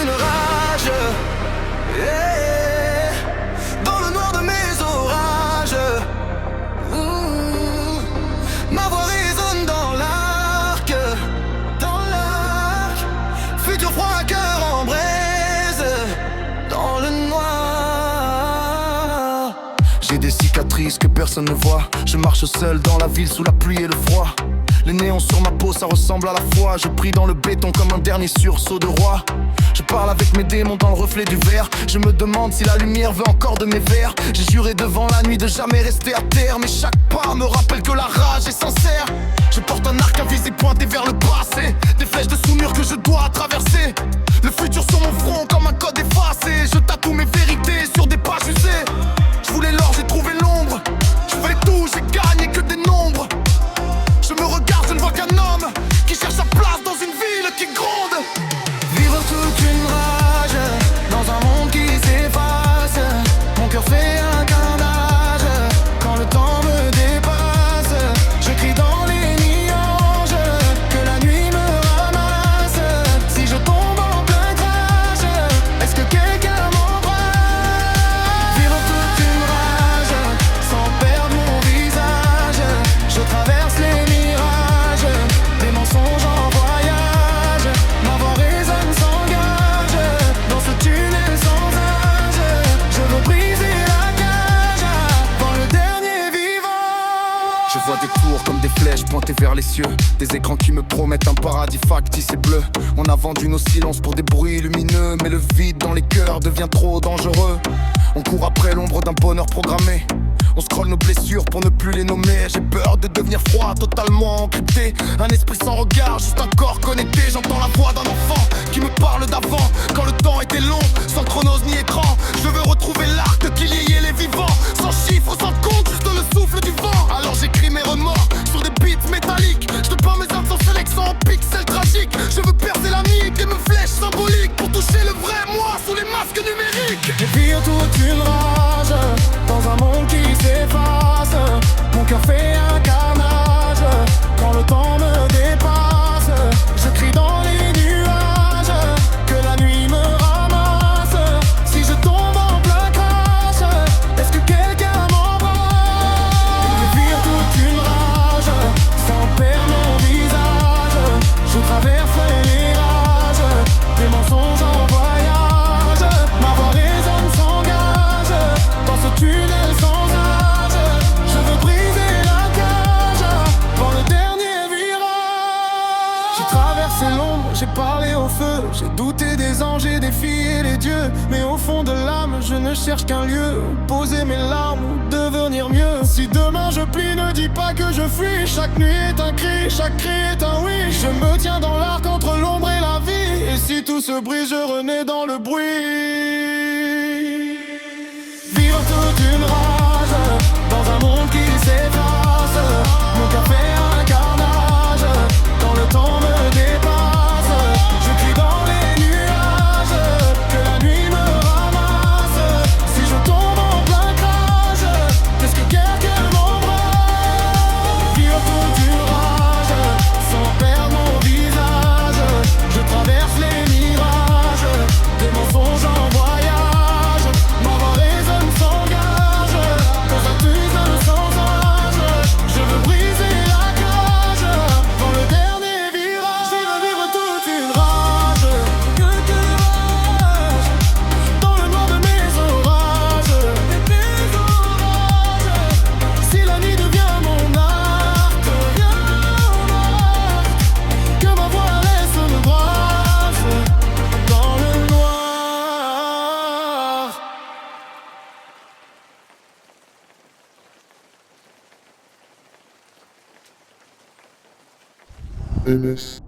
une rage. Yeah. Dans le noir de mes orages. Ma voix résonne dans l'arc. Dans l'arc. Futur froid, cœur en braise. Dans le noir. J'ai des cicatrices que personne ne voit. Je marche seul dans la ville sous la pluie et le froid. Les néons sur ma peau, ça ressemble à la foi. Je prie dans le béton comme un dernier sursaut de roi. Je parle avec mes démons dans le reflet du verre. Je me demande si la lumière veut encore de mes vers. J'ai juré devant la nuit de jamais rester à terre, mais chaque pas me rappelle que la rage est sincère. Je porte un arc à visée pointé vers le passé. Des flèches de sous-mur que je dois traverser. Le futur sur mon front comme un code effacé. Je tatoue mes vérités sur des pages usées. Je voulais l'or, j'ai trouvé l'ombre. Je fais tout, j'ai gagné que des nombres. Je me regarde, je ne vois qu'un homme qui cherche sa place dans une ville qui gronde. Vivre toute une rage dans un monde qui s'efface. Mon cœur fait un carnage quand le temps me dépasse. Je crie dans les nuages que la nuit me ramasse. Si je tombe en plein crash, est-ce que quelqu'un m'embrasse? Vivre toute une rage sans perdre mon visage. Je traverse les mirages, des mensonges en voyage. Ma voix résonne, s'engage dans ce tunnel sans âge. Je veux briser la cage avant le dernier vivant. Je vois des tours comme des flèches pointées vers les cieux. Des écrans qui me promettent un paradis factice et bleu. On a vendu nos silences pour des bruits lumineux, mais le vide dans les cœurs devient trop dangereux. On court après l'ombre d'un bonheur programmé. On scrolle nos blessures pour ne plus les nommer. J'ai peur de devenir froid, totalement encrypté. Un esprit sans regard, juste un corps connecté. J'entends la voix d'un enfant qui me parle d'avant, quand le temps était long, sans chronos ni écran. Je veux retrouver l'arc qui liait les vivants. Sans chiffres, sans compte, juste le souffle du vent. Alors j'écris mes remords sur des beats métalliques. Je te peins mes âmes sans sélection en pixels tragiques. Je veux percer la nuit et me flèches symboliques pour toucher le vrai moi sous les masques numériques. Et vire toute une rage dans un monde qui s'efface. Mon cœur fait un carnage quand le temps me dépasse. Je crie dans les nuages que la nuit me ramasse. Si je tombe en plein crash, est-ce que quelqu'un m'embrasse? Je vire toute une rage sans perdre mon visage. Je traverse les mirages, des mensonges en voyage. Ma voix résonne, s'engage dans ce tunnel sans âge. Je veux briser la cage avant le dernier virage. J'ai traversé l'ombre, j'ai parlé au feu. J'ai douté des anges et défié les dieux. Mais au fond de l'âme, je ne cherche qu'un lieu où poser mes larmes ou devenir mieux. Si demain je plie, ne dis pas que je fuis. Chaque nuit est un cri, chaque cri est un oui. Je me tiens dans l'arc entre l'ombre et la vie. Et si tout se brise, je renais dans le bruit. Vivre toute une rage dans un monde qui s'efface. Mon cœur fait un carnage quand le temps me dépasse. Je crie dans les nuages que la nuit me ramasse. Si je tombe en plein crash, est-ce que quelqu'un m'embrasse? Vivre toute une rage sans perdre mon visage. Je traverse les mirages, des mensonges en voyage. Ma voix résonne, s'engage dans un tunnel sans âge. Je veux briser la cage avant le dernier virage. Je veux vivre toute une rage, que de rage, dans le noir de mes orages. Si la nuit devient mon arc, que ma voix laisse me brasse dans le noir. MS.